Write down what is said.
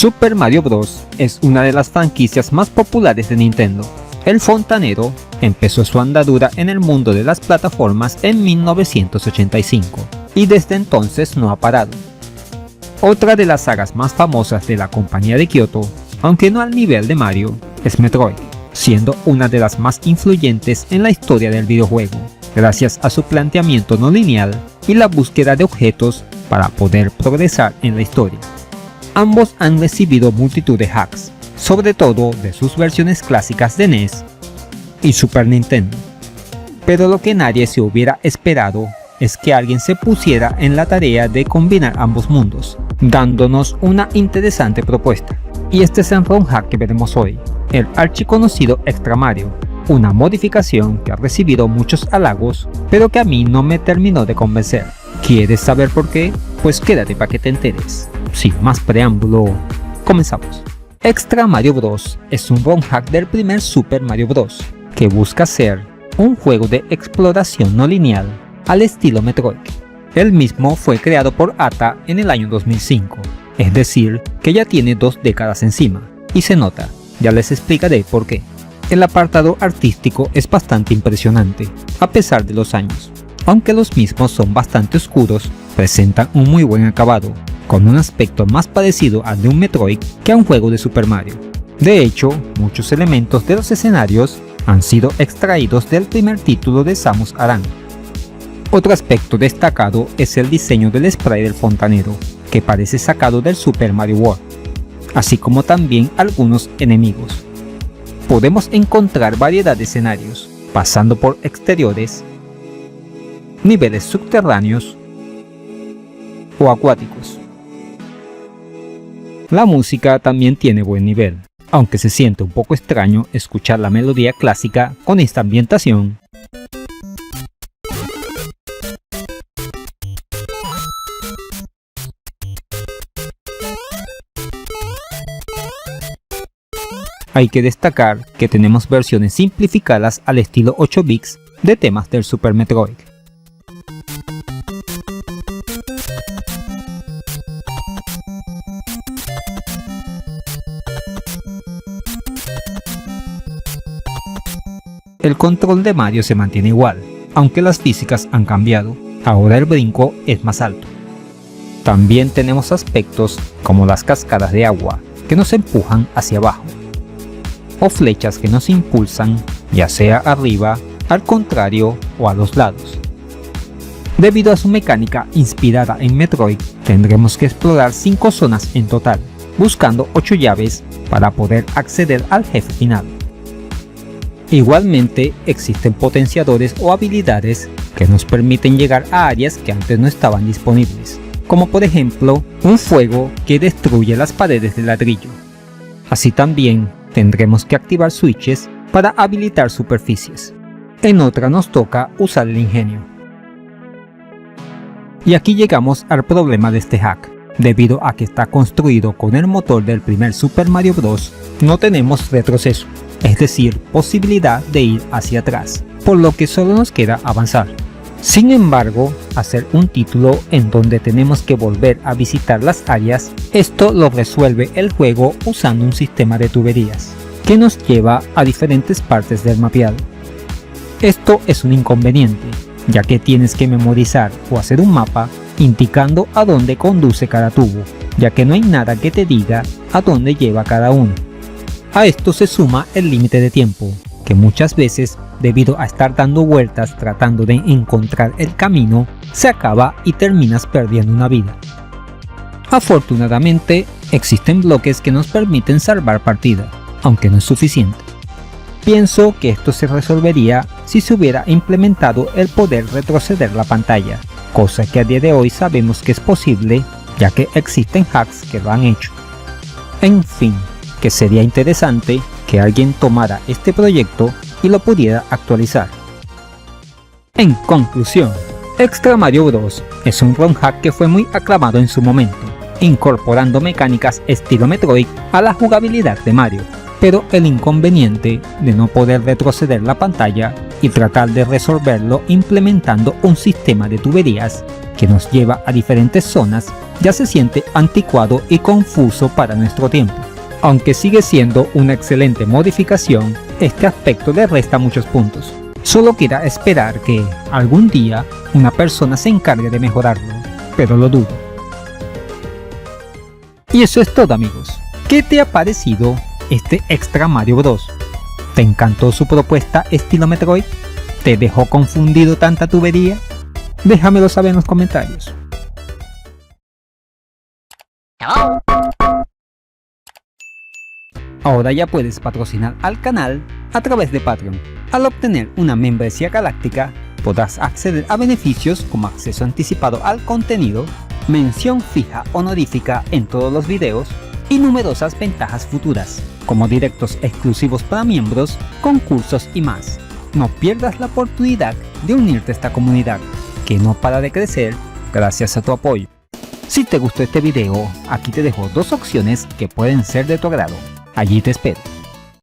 Super Mario Bros. Es una de las franquicias más populares de Nintendo. El fontanero empezó su andadura en el mundo de las plataformas en 1985 y desde entonces no ha parado. Otra de las sagas más famosas de la compañía de Kyoto, aunque no al nivel de Mario, es Metroid, siendo una de las más influyentes en la historia del videojuego, gracias a su planteamiento no lineal y la búsqueda de objetos para poder progresar en la historia. Ambos han recibido multitud de hacks, sobre todo de sus versiones clásicas de NES y Super Nintendo. Pero lo que nadie se hubiera esperado es que alguien se pusiera en la tarea de combinar ambos mundos, dándonos una interesante propuesta. Y este es el ROM hack que veremos hoy, el archiconocido Extra Mario, una modificación que ha recibido muchos halagos, pero que a mí no me terminó de convencer. ¿Quieres saber por qué? Pues quédate para que te enteres. Sin más preámbulo, comenzamos. Extra Mario Bros. Es un ROM hack del primer Super Mario Bros. Que busca ser un juego de exploración no lineal al estilo Metroid. El mismo fue creado por ATA en el año 2005, es decir, que ya tiene 2 décadas encima, y se nota, ya les explicaré por qué. El apartado artístico es bastante impresionante, a pesar de los años. Aunque los mismos son bastante oscuros, presentan un muy buen acabado, con un aspecto más parecido al de un Metroid que a un juego de Super Mario. De hecho, muchos elementos de los escenarios han sido extraídos del primer título de Samus Aran. Otro aspecto destacado es el diseño del spray del fontanero, que parece sacado del Super Mario World, así como también algunos enemigos. Podemos encontrar variedad de escenarios, pasando por exteriores, niveles subterráneos o acuáticos. La música también tiene buen nivel, aunque se siente un poco extraño escuchar la melodía clásica con esta ambientación. Hay que destacar que tenemos versiones simplificadas al estilo 8 bits de temas del Super Metroid. El control de Mario se mantiene igual, aunque las físicas han cambiado, ahora el brinco es más alto. También tenemos aspectos como las cascadas de agua que nos empujan hacia abajo, o flechas que nos impulsan ya sea arriba, al contrario o a los lados. Debido a su mecánica inspirada en Metroid, tendremos que explorar 5 zonas en total, buscando 8 llaves para poder acceder al jefe final. Igualmente existen potenciadores o habilidades que nos permiten llegar a áreas que antes no estaban disponibles, como por ejemplo un fuego que destruye las paredes de ladrillo. Así también tendremos que activar switches para habilitar superficies. En otra nos toca usar el ingenio. Y aquí llegamos al problema de este hack. Debido a que está construido con el motor del primer Super Mario Bros., no tenemos retroceso, es decir, posibilidad de ir hacia atrás, por lo que solo nos queda avanzar. Sin embargo, hacer un título en donde tenemos que volver a visitar las áreas, esto lo resuelve el juego usando un sistema de tuberías, que nos lleva a diferentes partes del mapeado. Esto es un inconveniente, ya que tienes que memorizar o hacer un mapa indicando a dónde conduce cada tubo, ya que no hay nada que te diga a dónde lleva cada uno. A esto se suma el límite de tiempo, que muchas veces, debido a estar dando vueltas tratando de encontrar el camino, se acaba y terminas perdiendo una vida. Afortunadamente, existen bloques que nos permiten salvar partida, aunque no es suficiente. Pienso que esto se resolvería si se hubiera implementado el poder retroceder la pantalla, cosa que a día de hoy sabemos que es posible, ya que existen hacks que lo han hecho. En fin, que sería interesante que alguien tomara este proyecto y lo pudiera actualizar. En conclusión, Extra Mario Bros. Es un ROM hack que fue muy aclamado en su momento, incorporando mecánicas estilo Metroid a la jugabilidad de Mario, pero el inconveniente de no poder retroceder la pantalla y tratar de resolverlo implementando un sistema de tuberías que nos lleva a diferentes zonas ya se siente anticuado y confuso para nuestro tiempo. Aunque sigue siendo una excelente modificación, este aspecto le resta muchos puntos. Solo queda esperar que algún día una persona se encargue de mejorarlo, pero lo dudo. Y eso es todo, amigos. ¿Qué te ha parecido este Extra Mario Bros? ¿Te encantó su propuesta estilo Metroid? ¿Te dejó confundido tanta tubería? Déjamelo saber en los comentarios. Ahora ya puedes patrocinar al canal a través de Patreon. Al obtener una membresía galáctica, podrás acceder a beneficios como acceso anticipado al contenido, mención fija honorífica en todos los videos y numerosas ventajas futuras, como directos exclusivos para miembros, concursos y más. No pierdas la oportunidad de unirte a esta comunidad, que no para de crecer gracias a tu apoyo. Si te gustó este video, aquí te dejo dos opciones que pueden ser de tu agrado. Allí te espero.